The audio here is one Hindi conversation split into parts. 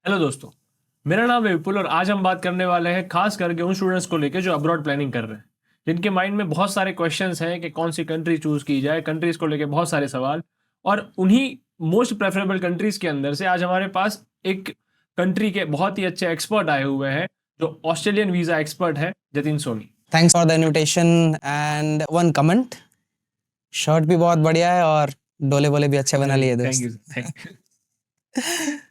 हेलो दोस्तों, मेरा नाम है विपुल और आज हम बात करने वाले हैं खास करके उन स्टूडेंट्स को लेकर जो अब्रॉड प्लानिंग कर रहे हैं, जिनके माइंड में बहुत सारे क्वेश्चंस हैं कि कौन सी कंट्री चूज की जाए, कंट्रीज को लेकर बहुत सारे सवाल। और उन्हीं मोस्ट प्रेफरेबल कंट्रीज के अंदर से आज हमारे पास एक कंट्री के बहुत ही अच्छे एक्सपर्ट आए हुए हैं, जो ऑस्ट्रेलियन वीजा एक्सपर्ट है, Jatin Soni. Thanks for the invitation and one comment, shirt भी बहुत बढ़िया है और डोले बोले भी अच्छे बना लिए थैंक दोस्त। You, thank you.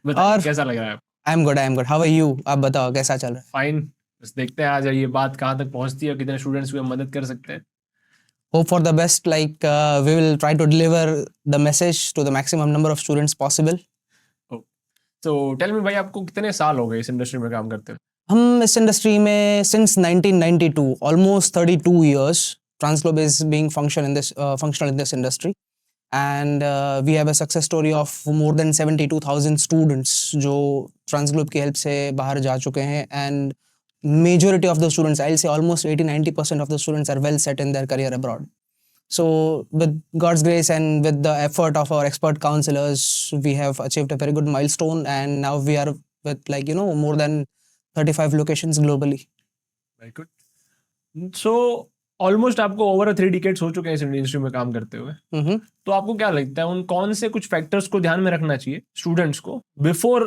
बताइए कैसा लग रहा है? I am good. How are you? आप बताओ कैसा चल रहा है? फाइन। बस देखते हैं आज ये बात कहाँ तक पहुंचती है और कितने स्टूडेंट्स की हम मदद कर सकते हैं। Hope for the best, like we will try to deliver the message to the maximum number of students possible. तो टेल मी भाई, आपको कितने साल हो गए इस इंडस्ट्री में काम करते हुए? हम इस इंडस्ट्री में since 1992, almost 32 years. Transglobe is being functional in this industry, and we have a success story of more than 72,000 students जो Transglobe की help से बाहर जा चुके हैं, and majority of the students, I'll say almost 80-90% of the students are well set in their career abroad. So with God's grace and with the effort of our expert counselors, we have achieved a very good milestone, and now we are with more than 35 locations globally. Very good. So almost आपको ओवर 3 डिकेड्स हो चुके हैं इस इंडस्ट्री में काम करते हुए। Mm-hmm. तो आपको क्या लगता है उन कौन से कुछ फैक्टर्स को ध्यान में रखना चाहिए स्टूडेंट्स को बिफोर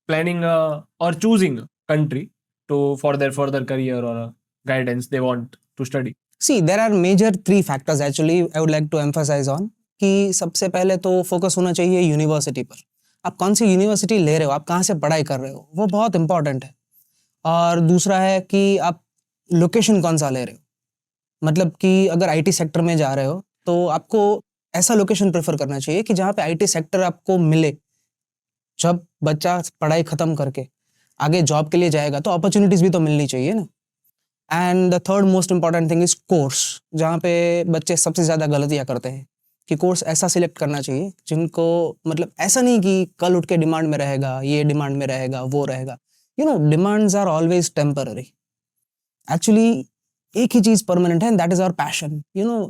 प्लानिंग और choosing country to for their further career और guidance they want to study? See, there are major 3 factors actually I would like to emphasize on. कि सबसे पहले तो फोकस होना चाहिए यूनिवर्सिटी पर। आप कौन सी यूनिवर्सिटी ले रहे हो, आप कहाँ से पढ़ाई कर रहे हो, वो बहुत इंपॉर्टेंट है। और दूसरा है कि आप लोकेशन कौन सा ले रहे हो। मतलब कि अगर आईटी सेक्टर में जा रहे हो तो आपको ऐसा लोकेशन प्रेफर करना चाहिए कि जहाँ पे आईटी सेक्टर आपको मिले। जब बच्चा पढ़ाई खत्म करके आगे जॉब के लिए जाएगा तो अपॉर्चुनिटीज भी तो मिलनी चाहिए ना। And the third most important thing is course, जहाँ पे बच्चे सबसे ज़्यादा गलतियाँ करते हैं कि कोर्स ऐसा सिलेक्ट करना चाहिए जिनको मतलब ऐसा नहीं कि कल उठ के डिमांड में रहेगा, ये डिमांड में रहेगा, वो रहेगा। Demands are always temporary. Actually एक ही चीज़ परमानेंट है, that is our passion.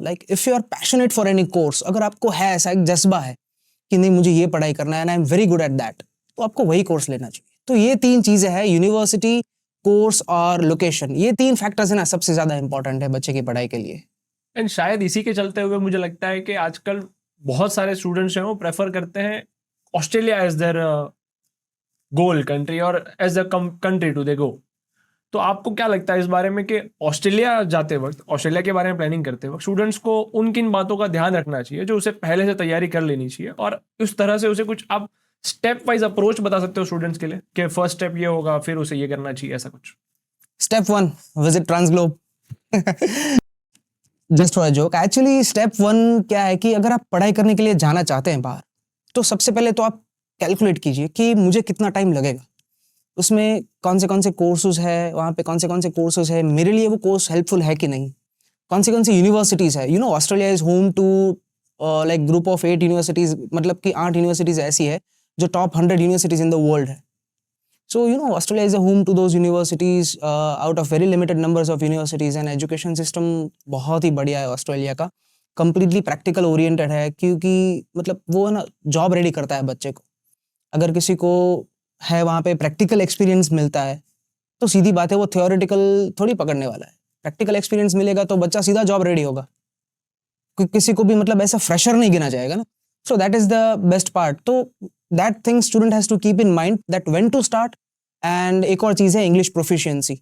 Like if you are passionate for any course, अगर आपको है ऐसा एक जज्बा है कि नहीं मुझे ये पढ़ाई करना है and I am very good at that, तो आपको वही कोर्स लेना चाहिए। तो ये 3 चीज़ें हैं, यूनिवर्सिटी, कोर्स और लोकेशन। ये 3 फैक्टर्स है ना, सबसे ज़्यादा इंपॉर्टेंट है बच्चे की पढ़ाई के लिए। एंड शायद इसी के चलते हुए मुझे लगता है कि आजकल बहुत सारे स्टूडेंट्स हैं वो प्रेफर करते हैं Australia as their goal country और as the country to they go. तो आपको क्या लगता है इस बारे में कि ऑस्ट्रेलिया जाते वक्त, ऑस्ट्रेलिया के बारे में प्लानिंग करते वक्त स्टूडेंट्स को उन किन बातों का ध्यान रखना चाहिए जो उसे पहले से तैयारी कर लेनी चाहिए, और उस तरह से उसे कुछ आप स्टेप वाइज अप्रोच बता सकते हो स्टूडेंट्स के लिए कि फर्स्ट स्टेप ये होगा, फिर उसे ये करना चाहिए, ऐसा कुछ? Step 1, visit Transglobe. Just for a joke. Actually step 1 क्या है कि अगर आप पढ़ाई करने के लिए जाना चाहते हैं बाहर, तो सबसे पहले तो आप कैलकुलेट कीजिए कि मुझे कितना टाइम लगेगा, उसमें कौन से कोर्सेज है, वहाँ पे कौन से कोर्सेज है, मेरे लिए वो कोर्स हेल्पफुल है कि नहीं, कौन सी यूनिवर्सिटीज़ है। Australia is home to like group of 8 universities, मतलब कि 8 यूनिवर्सिटीज़ ऐसी है जो top 100 universities in the world है। So, Australia is a home to those universities, out of very limited numbers of universities, and education system बहुत ही बढ़िया है ऑस्ट्रेलिया का। completely practical oriented है, क्योंकि मतलब वो है ना जॉब रेडी करता है बच्चे को। अगर किसी को है वहाँ पे प्रैक्टिकल एक्सपीरियंस मिलता है तो सीधी बात है वो थियोरेटिकल थोड़ी पकड़ने वाला है। प्रैक्टिकल एक्सपीरियंस मिलेगा तो बच्चा सीधा जॉब रेडी होगा, किसी को भी मतलब ऐसा फ्रेशर नहीं गिना जाएगा ना। So that is the best part. तो that thing student has to keep in mind that when to start. And एक और चीज़ है इंग्लिश प्रोफिशिएंसी।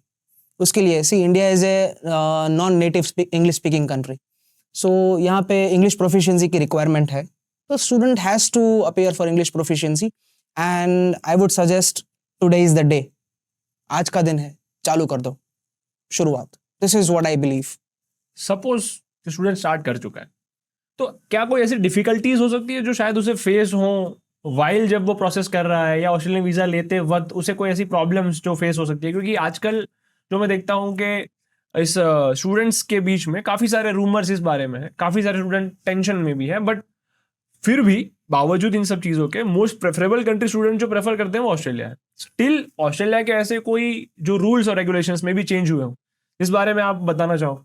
उसके लिए see India is a non native English speaking country, so यहाँ पे इंग्लिश प्रोफिशिएंसी की रिक्वायरमेंट है। तो student has to appear for English proficiency, and I would suggest today is the day. आज का दिन है, चालू कर दो शुरुआत। This is what I believe. Suppose student start कर चुका है, तो क्या कोई ऐसी डिफिकल्टीज हो सकती है जो शायद उसे फेस हो वाइल जब वो प्रोसेस कर रहा है, या ऑस्ट्रेलियन वीज़ा लेते वक्त उसे कोई ऐसी प्रॉब्लम्स जो फेस हो सकती है? क्योंकि आजकल जो मैं देखता हूँ कि इस स्टूडेंट्स के बीच में काफ़ी सारे रूमर्स इस बारे में है, काफ़ी सारे स्टूडेंट टेंशन में भी है, बट फिर भी बावजूद इन सब चीज़ों के मोस्ट प्रेफरेबल कंट्री स्टूडेंट जो प्रेफर करते हैं वो ऑस्ट्रेलिया है। स्टिल ऑस्ट्रेलिया के ऐसे कोई जो रूल्स और रेगुलेशंस में भी चेंज हुए हों, इस बारे में आप बताना चाहो?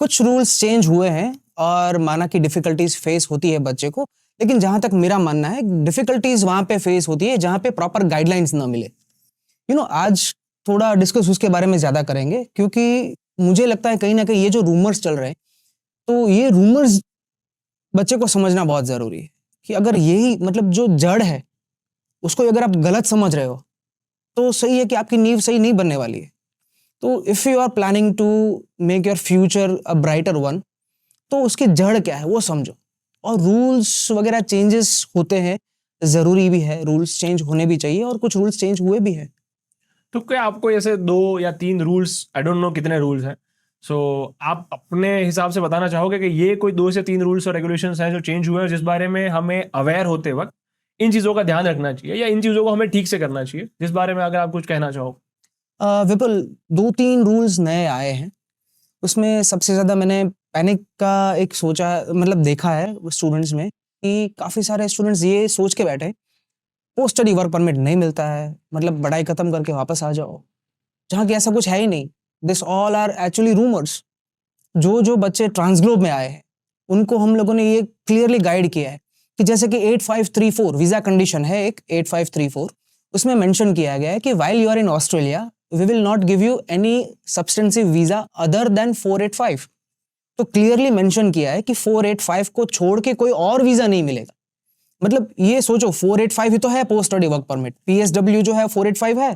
कुछ रूल्स चेंज हुए हैं और माना कि डिफिकल्टीज फेस होती है बच्चे को, लेकिन जहां तक मेरा मानना है डिफिकल्टीज वहां पे फेस होती है जहां पे प्रॉपर गाइडलाइंस ना मिले। आज थोड़ा डिस्कस उसके बारे में ज्यादा करेंगे, क्योंकि मुझे लगता है कहीं ना कहीं ये जो रूमर्स चल रहे हैं, तो ये रूमर्स बच्चे को समझना बहुत जरूरी है कि अगर यही मतलब जो जड़ है उसको अगर आप गलत समझ रहे हो तो सही है कि आपकी नींव सही नहीं बनने वाली है। तो if you are planning to make your future a brighter one, तो उसकी जड़ क्या है वो समझो। और रूल्स वगैरह चेंजेस होते हैं, जरूरी भी है, रूल्स चेंज होने भी चाहिए और कुछ रूल्स चेंज हुए भी हैं। तो क्या आपको ऐसे 2 या 3 रूल्स, आई डोंट नो कितने रूल्स हैं, सो आप अपने हिसाब से बताना चाहोगे कि ये कोई 2 से 3 रूल्स और रेगुलेशंस हैं जो चेंज हुए हैं, जिस बारे में हमें अवेयर होते वक्त इन चीज़ों का ध्यान रखना चाहिए या इन चीज़ों को हमें ठीक से करना चाहिए, जिस बारे में अगर आप कुछ कहना चाहो? विपुल, 2-3 रूल्स नए आए हैं। उसमें सबसे ज़्यादा मैंने पैनिक का एक सोचा, मतलब देखा है स्टूडेंट्स में कि काफ़ी सारे स्टूडेंट्स ये सोच के बैठे पोस्ट स्टडी वर्क परमिट नहीं मिलता है, मतलब पढ़ाई खत्म करके वापस आ जाओ, जहाँ की ऐसा कुछ है ही नहीं। This all are actually rumours. जो बच्चे ट्रांसग्लोब में आए हैं उनको हम लोगों ने ये क्लियरली गाइड किया है कि जैसे कि 8534 वीज़ा कंडीशन है, एक 8534, उसमें मेंशन किया गया है कि while you are in Australia we will not give you any substantive visa other than 485। तो क्लियरली मेंशन किया है कि 485 को छोड़ के कोई और वीज़ा नहीं मिलेगा। मतलब ये सोचो, 485 ही तो है post study work permit, PSW जो है 485 है,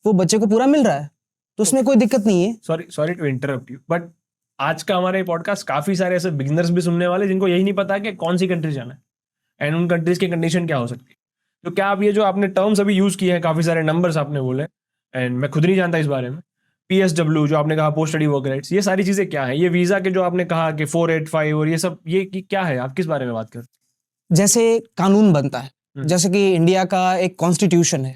वो बच्चे को पूरा मिल रहा है, तो उसमें कोई दिक्कत नहीं है। Sorry to interrupt you, but आज का हमारे पॉडकास्ट काफी सारे ऐसे बिगिनर्स भी सुनने वाले जिनको यही नहीं पता कि कौन सी कंट्री जाना है एंड उन कंट्रीज की कंडीशन क्या हो सकती है। तो क्या आप ये जो आपने टर्म्स अभी यूज किए हैं, काफी सारे नंबर्स आपने बोले एंड मैं खुद नहीं जानता इस बारे में, पीएसडब्ल्यू जो आपने कहा, पोस्ट स्टडी वर्क राइट्स, ये सारी चीजें क्या है? ये वीजा के जो आपने कहा कि 485 और ये सब, ये क्या है? आप किस बारे में बात कर रहे जैसे कानून बनता है, जैसे कि इंडिया का एक कॉन्स्टिट्यूशन है,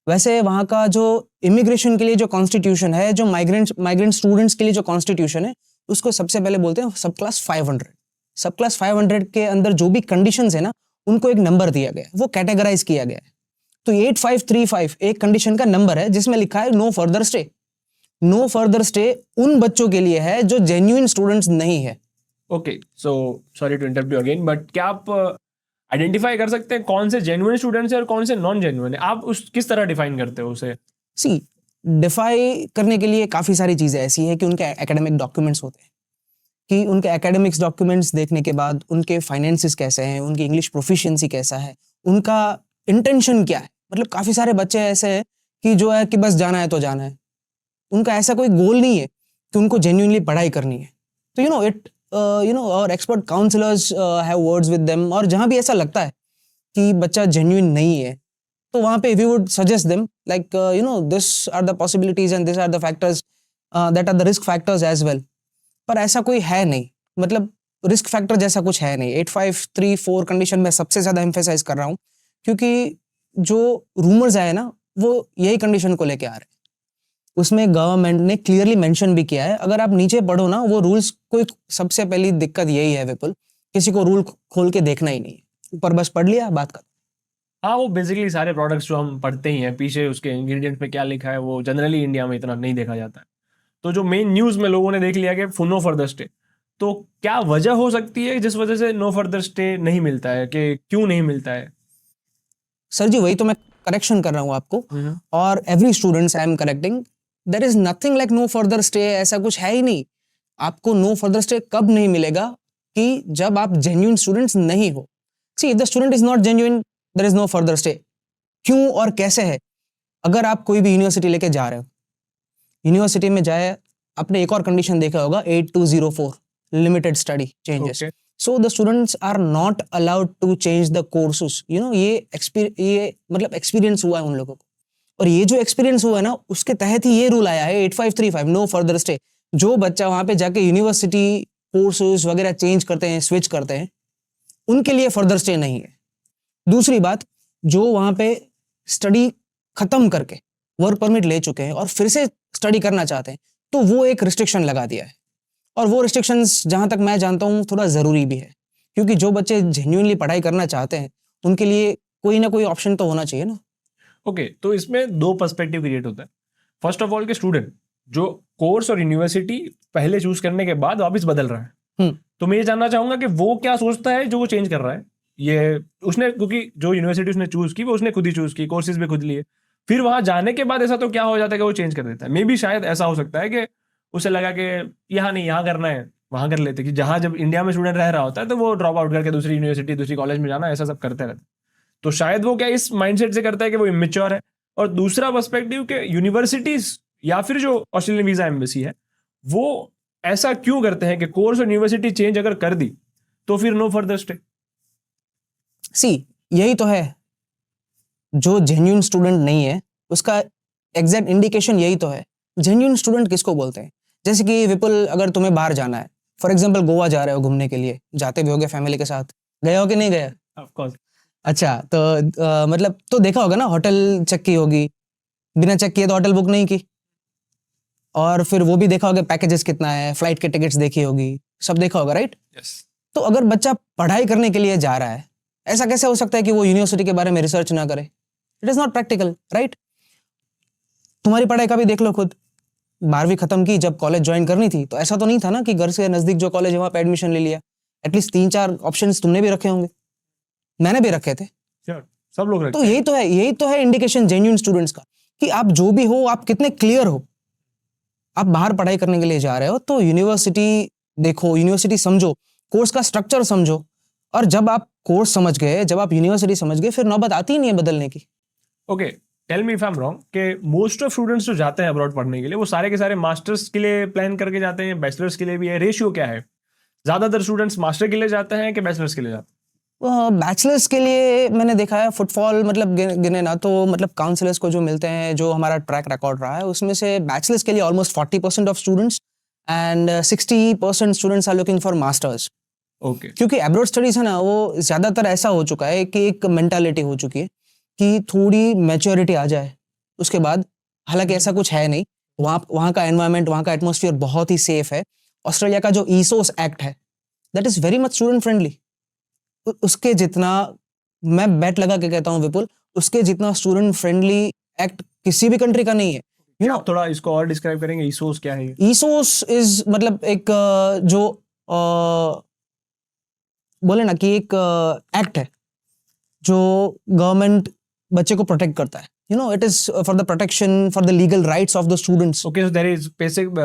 वैसे वहाँ का जो इमिग्रेशन के लिए जो कॉन्स्टिट्यूशन है, जो माइग्रेंट स्टूडेंट्स के लिए जो कॉन्स्टिट्यूशन है, उसको सबसे पहले बोलते हैं सब क्लास 500। सब क्लास 500 के अंदर जो भी कंडीशंस है ना, उनको एक नंबर दिया गया है, वो कैटेगराइज किया गया है। तो 8535 एक कंडीशन का नंबर है जिसमें लिखा है no further stay. No further stay उन बच्चों के लिए है जो जेन्युइन स्टूडेंट्स नहीं है। Okay, so sorry to interrupt you again, but क्या आप आइडेंटिफाई कर सकते हैं कौन से जेन्युइन स्टूडेंट्स हैं और कौन से नॉन जेन्युइन है? आप उस किस तरह डिफाइन करते हो उसे? सी, डिफाई करने के लिए काफ़ी सारी चीज़ें ऐसी हैं कि उनके एकेडमिक डॉक्यूमेंट्स होते हैं, कि उनके एकेडमिक्स डॉक्यूमेंट्स देखने के बाद उनके फाइनेंसिस कैसे हैं, उनकी इंग्लिश प्रोफिशिएंसी कैसा है, उनका इंटेंशन क्या है। मतलब काफ़ी सारे बच्चे ऐसे हैं कि जो है कि बस जाना है तो जाना है, उनका ऐसा कोई गोल नहीं है कि उनको जेन्युइनली पढ़ाई करनी है। तो और expert counsellors have words with them, और जहाँ भी ऐसा लगता है कि बच्चा जेन्युइन नहीं है, तो वहाँ पे we would suggest them like this are the possibilities and this are the factors that are the risk factors as well. पर ऐसा कोई है नहीं, मतलब रिस्क फैक्टर जैसा कुछ है नहीं। 8534 कंडीशन में सबसे ज़्यादा एम्फेसाइज कर रहा हूँ, क्योंकि जो रूमर्स आए ना वो यही कंडीशन को लेके आ रहे हैं। उसमें गवर्नमेंट ने क्लियरली मेंशन भी किया है, अगर आप नीचे पढ़ो ना वो रूल्स, कोई सबसे पहली दिक्कत यही है विपुल, किसी को रूल खोल के देखना ही नहीं है, ऊपर बस पढ़ लिया, बात कर। हाँ, वो बेसिकली सारे प्रोडक्ट्स जो हम पढ़ते ही हैं, पीछे उसके इंग्रेडिएंट में क्या लिखा है वो जनरली इंडिया में इतना नहीं देखा जाता है। तो जो मेन न्यूज़ में लोगों ने देख लिया कि नो फर्दर स्टे, तो क्या वजह हो सकती है जिस वजह से नो फर्दर स्टे नहीं मिलता है, कि क्यों नहीं मिलता है? सर जी, वही तो मैं करेक्शन कर रहा हूँ आपको, और every students I am correcting, there is nothing like no further stay. ऐसा कुछ है ही नहीं। आपको नो फर्दर स्टे कब नहीं मिलेगा? कि जब आप जेन्युइन स्टूडेंट्स नहीं हो। See, if the student is not genuine, there is no further stay. क्यों और कैसे है? अगर आप कोई भी यूनिवर्सिटी लेके जा रहे हो, यूनिवर्सिटी में जाए, आपने एक और कंडीशन देखा होगा 8204 limited study changes. Okay. So the students are not allowed to change the courses. ये मतलब एक्सपीरियंस हुआ है उन लोगों को, और ये जो एक्सपीरियंस हुआ है ना, उसके तहत ही ये रूल आया है 8535 नो फर्दर स्टे। जो बच्चा वहां पे जाके यूनिवर्सिटी कोर्सेज वगैरह चेंज करते हैं, स्विच करते हैं, उनके लिए फर्दर स्टे नहीं है। दूसरी बात, जो वहां पे स्टडी खत्म करके वर्क परमिट ले चुके हैं और फिर से स्टडी करना चाहते हैं, तो वो एक रिस्ट्रिक्शन लगा दिया है। और वो रिस्ट्रिक्शंस जहाँ तक मैं जानता हूँ थोड़ा ज़रूरी भी है, क्योंकि जो बच्चे जेन्युइनली पढ़ाई करना चाहते हैं उनके लिए कोई ना कोई ऑप्शन तो होना चाहिए ना। ओके, तो इसमें 2 पर्सपेक्टिव क्रिएट होता है। फर्स्ट ऑफ ऑल, के स्टूडेंट जो कोर्स और यूनिवर्सिटी पहले चूज करने के बाद वापस बदल रहा है, तो मैं ये जानना चाहूंगा कि वो क्या सोचता है जो वो चेंज कर रहा है, ये उसने, क्योंकि जो यूनिवर्सिटी उसने चूज की वो उसने खुद ही चूज की, कोर्सेज भी खुद लिए, फिर वहां जाने के बाद ऐसा तो क्या हो जाता है कि वो चेंज कर देता है। मे बी शायद ऐसा हो सकता है कि उसे लगा कि यहाँ नहीं, यहाँ करना है, वहां कर लेते, कि जहां जब इंडिया में स्टूडेंट रह रहा होता है तो वो ड्रॉप आउट करके दूसरी यूनिवर्सिटी दूसरी कॉलेज में जाना, ऐसा सब करते रहते। तो शायद वो क्या इस माइंडसेट से करता है कि वो इमेच्योर है। और दूसरा पर्सपेक्टिव कि यूनिवर्सिटीज या फिर जो ऑस्ट्रेलियन वीजा एम्बेसी है वो ऐसा क्यों करते हैं कि कोर्स और यूनिवर्सिटी चेंज अगर कर दी तो फिर नो फर्दर स्टे। सी यही तो है, जो जेन्यून स्टूडेंट नहीं है उसका एग्जैक्ट इंडिकेशन यही तो है। जेन्यून स्टूडेंट किसको बोलते हैं? जैसे कि विपुल, अगर तुम्हें बाहर जाना है, फॉर एग्जांपल गोवा जा रहे हो घूमने के लिए, जाते भी होगे फैमिली के साथ, गए हो कि नहीं गए? Of course. अच्छा, तो मतलब तो देखा होगा ना, होटल चेक की होगी, बिना चेक किए तो होटल बुक नहीं की, और फिर वो भी देखा होगा पैकेजेस कितना है, फ्लाइट के टिकट्स देखी होगी, सब देखा होगा, राइट? यस। तो अगर बच्चा पढ़ाई करने के लिए जा रहा है, ऐसा कैसे हो सकता है कि वो यूनिवर्सिटी के बारे में रिसर्च ना करे? It is not practical, right? तुम्हारी पढ़ाई का भी देख लो खुद, 12वीं खत्म की, जब कॉलेज ज्वाइन करनी थी तो ऐसा तो नहीं था ना कि घर से नजदीक जो कॉलेज है वहां पे एडमिशन ले लिया। एटलीस्ट 3-4 ऑप्शंस तुमने भी रखे होंगे, मैंने भी रखे थे। श्योर, सब लोग तो रखते हैं। यही तो है इंडिकेशन जेन्युइन स्टूडेंट्स का, कि आप जो भी हो, आप कितने क्लियर हो। आप बाहर पढ़ाई करने के लिए जा रहे हो तो यूनिवर्सिटी देखो, यूनिवर्सिटी समझो, कोर्स का स्ट्रक्चर समझो, और जब आप कोर्स समझ गए, जब आप यूनिवर्सिटी समझ गए, फिर नौबत आती ही नहीं है बदलने की। Okay, tell me if I am wrong कि मोस्ट ऑफ स्टूडेंट्स जो जाते हैं अब्रॉड पढ़ने के लिए वो सारे के सारे मास्टर्स के लिए प्लान करके जाते हैं, बैचलर्स के लिए भी है? रेशियो क्या है? ज्यादातर स्टूडेंट्स मास्टर के लिए जाते हैं कि बैचलर्स के लिए जाते बैचलर्स के लिए मैंने देखा है फुटफॉल, मतलब गिने ना तो, मतलब काउंसलर्स को जो मिलते हैं, जो हमारा ट्रैक रिकॉर्ड रहा है उसमें से बैचलर्स के लिए almost 40% of students and 60% students are looking for masters. हैं? ओके। क्योंकि एब्रॉड स्टडीज है ना, वो ज्यादातर ऐसा हो चुका है कि एक मेंटालिटी हो चुकी है कि थोड़ी मैच्योरिटी आ जाए उसके बाद, हालांकि ऐसा कुछ है नहीं। वहाँ का एनवायरनमेंट, वहाँ का एटमॉस्फेयर बहुत ही सेफ है। ऑस्ट्रेलिया का जो ईसोस एक्ट है, that is very much student friendly. उसके जितना, मैं बेट लगा के कहता हूँ विपुल, उसके जितना स्टूडेंट फ्रेंडली एक्ट किसी भी कंट्री का नहीं है। यू नो, आप थोड़ा इसको और डिस्क्राइब करेंगे, ईसोस क्या है? ईसोस इज मतलब एक जो बोले ना कि एक एक्ट है जो गवर्नमेंट बच्चे को प्रोटेक्ट करता है। You know, it is for the protection, for the legal rights of the students. Okay, so there is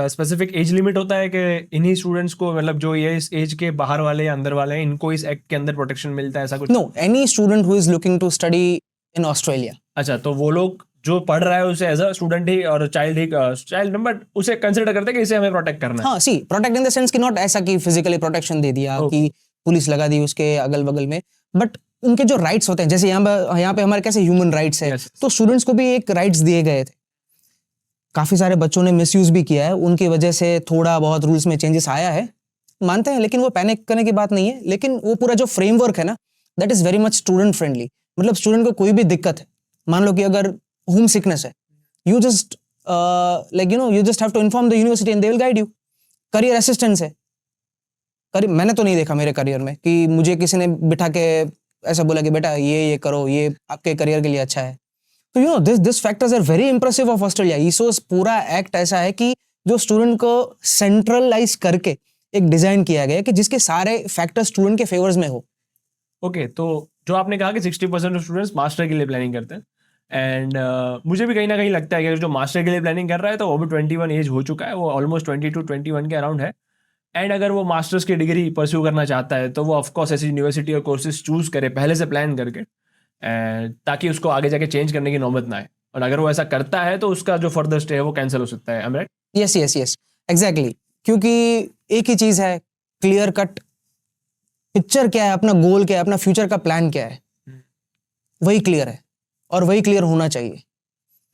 specific age limit होता है कि इन्हीं स्टूडेंट्स को, मतलब जो ये इस एज के बाहर वाले या अंदर वाले हैं, इनको इस एक्ट के अंदर प्रोटेक्शन मिलता है, ऐसा कुछ? No, any student who is looking to study in Australia. अच्छा, तो वो लोग जो पढ़ रहा है उसे एज अ स्टूडेंट ही और चाइल्ड बट उसे कंसिडर करते हैं कि इसे हमें प्रोटेक्ट करना है। हाँ, सी प्रोटेक्ट इन द सेंस कि नॉट ऐसा कि फिजिकली प्रोटेक्शन दे दिया Okay. कि पुलिस लगा दी उसके अगल बगल में, बट उनके जो राइट्स होते हैं, जैसे यहाँ पे हमारे कैसे ह्यूमन राइट्स है, Yes. तो स्टूडेंट्स को भी एक राइट्स दिए गए थे। काफी सारे बच्चों ने मिसयूज भी किया है, उनकी वजह से थोड़ा बहुत रूल्स में चेंजेस आया है, मानते हैं, लेकिन वो पैनिक करने की बात नहीं है। लेकिन वो पूरा जो फ्रेमवर्क है ना, that is very much student friendly. मतलब स्टूडेंट को कोई भी दिक्कत है, मान लो कि अगर होम सिकनेस है, you just like you know, you just have to inform the university and they will guide you. Career assistance है, मैंने तो नहीं देखा मेरे करियर में कि मुझे किसी ने बिठा के ऐसा बोला कि बेटा ये करो, ये आपके करियर के लिए अच्छा है। तो you know, this factors are very impressive of Australia. ESOS पूरा एक्ट ऐसा है कि जो स्टूडेंट को सेंट्रलाइज करके एक डिजाइन किया गया है कि जिसके सारे फैक्टर स्टूडेंट के फेवर्स में हो। ओके, तो जो आपने कहा कि 60% ऑफ स्टूडेंट्स मास्टर के लिए प्लानिंग करते हैं, एंड मुझे भी कहीं ना कहीं लगता है कि जो मास्टर के लिए प्लानिंग कर रहा है तो वो भी 21 एज हो चुका है, वो ऑलमोस्ट 22-21 के अराउंड है। एंड अगर वो मास्टर्स की डिग्री परस्यू करना चाहता है तो वो ऑफकोर्स ऐसी यूनिवर्सिटी और कोर्सेज चूज करे पहले से प्लान करके, ताकि उसको आगे जाके चेंज करने की नौबत ना आए। और अगर वो ऐसा करता है तो उसका जो फर्दर स्टे है वो कैंसिल हो सकता है। Right? Yes yes yes, exactly. क्योंकि एक ही चीज है, क्लियर कट पिक्चर क्या है, अपना गोल क्या है, अपना फ्यूचर का प्लान क्या है, वही क्लियर है और वही क्लियर होना चाहिए।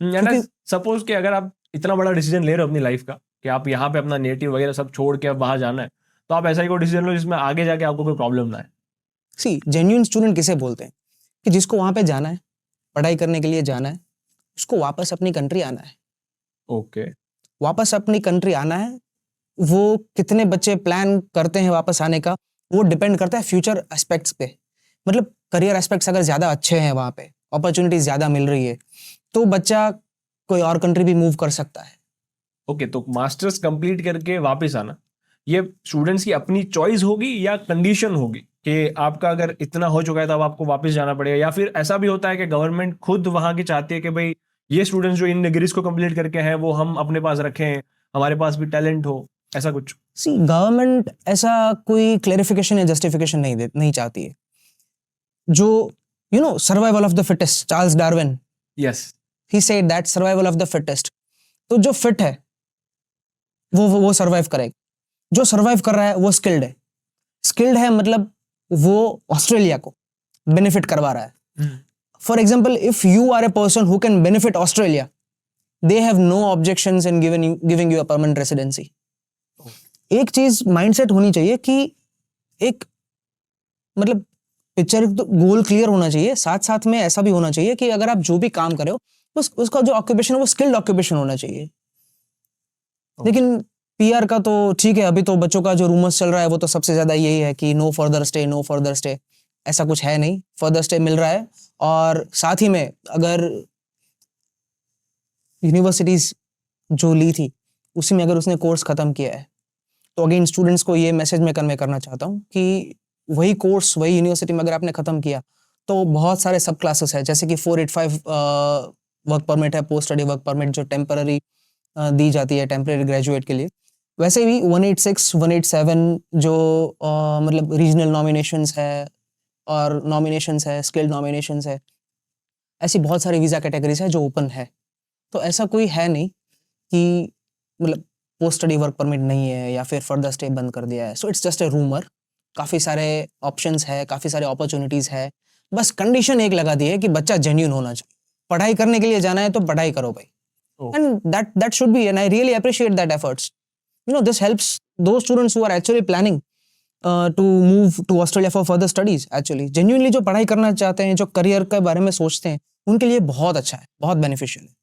क्योंकि सपोज कि अगर आप इतना बड़ा डिसीजन ले रहे हो अपनी लाइफ का कि आप यहाँ पे अपना नेटिव वगैरह सब छोड़ के अब बाहर जाना है, तो आप ऐसा ही कोई डिसीजन लो जिसमें आगे जाके आपको कोई प्रॉब्लम ना है। सी जेन्युइन स्टूडेंट किसे बोलते हैं? कि जिसको वहां पे जाना है, पढ़ाई करने के लिए जाना है, उसको वापस अपनी कंट्री आना है। ओके। वापस अपनी कंट्री आना है। वो कितने बच्चे प्लान करते हैं वापस आने का, वो डिपेंड करता है फ्यूचर एस्पेक्ट्स पे। मतलब करियर एस्पेक्ट्स अगर ज्यादा अच्छे हैं, वहां पे अपॉर्चुनिटी ज्यादा मिल रही है, तो बच्चा कोई और कंट्री भी मूव कर सकता है। ओके, तो मास्टर्स कंप्लीट करके वापस आना, ये स्टूडेंट्स की अपनी चॉइस होगी या कंडीशन होगी कि आपका अगर इतना हो चुका है तो अब आपको वापस जाना पड़ेगा, या फिर ऐसा भी होता है कि गवर्नमेंट खुद वहां की चाहती है कि भाई ये स्टूडेंट्स जो इन डिग्रीज को कंप्लीट करके हैं वो हम अपने पास रखें, हमारे पास भी टैलेंट हो, ऐसा कुछ? सी गवर्नमेंट ऐसा कोई क्लेरिफिकेशन या जस्टिफिकेशन नहीं चाहती है. जो survival of the fittest, Charles Darwin, yes, he said that survival of the fittest. तो जो फिट है वो सर्वाइव करेगा. जो सर्वाइव कर रहा है वो स्किल्ड है मतलब वो ऑस्ट्रेलिया को बेनिफिट करवा रहा है. For example, if you are a person who can benefit Australia, they have no objections in giving you a permanent residency. एक चीज माइंडसेट होनी चाहिए कि एक मतलब पिक्चर तो गोल क्लियर होना चाहिए, साथ साथ में ऐसा भी होना चाहिए कि अगर आप जो भी काम कर रहे हो उसका जो ऑक्यूपेशन है वो स्किल्ड ऑक्यूपेशन होना चाहिए. लेकिन पीआर का तो ठीक है, अभी तो बच्चों का जो रूमर्स चल रहा है वो तो सबसे ज्यादा यही है कि नो फर्दर स्टे. ऐसा कुछ है नहीं, फर्दर स्टे मिल रहा है. और साथ ही में अगर यूनिवर्सिटीज जो ली थी उसी में अगर उसने कोर्स खत्म किया है तो अगेन स्टूडेंट्स को ये मैसेज मैं कन्वे करना चाहता हूँ कि वही कोर्स वही यूनिवर्सिटी में अगर आपने खत्म किया तो बहुत सारे सब क्लासेस है, जैसे कि 485 वर्क परमिट है, पोस्ट स्टडी वर्क परमिट जो टेम्पररी दी जाती है टेम्पररी ग्रेजुएट के लिए. वैसे भी 186 187 जो मतलब रीजनल नॉमिनेशंस है और नॉमिनेशंस है, स्किल्ड नॉमिनेशंस है, ऐसी बहुत सारी वीज़ा कैटेगरीज है जो ओपन है. तो ऐसा कोई है नहीं कि मतलब पोस्ट स्टडी वर्क परमिट नहीं है या फिर फर्दर स्टे बंद कर दिया है. So it's just a rumour. काफ़ी सारे ऑप्शंस है, काफ़ी सारे अपॉर्चुनिटीज़ है. बस कंडीशन एक लगा दी है कि बच्चा जेन्युइन होना चाहिए. पढ़ाई करने के लिए जाना है तो पढ़ाई करो भाई. And that should be, and I really appreciate that efforts. This helps those students who are actually planning to move to Australia for further studies. Actually genuinely जो पढ़ाई करना चाहते हैं, जो करियर के बारे में सोचते हैं, उनके लिए बहुत अच्छा है, बहुत बेनिफिशियल है.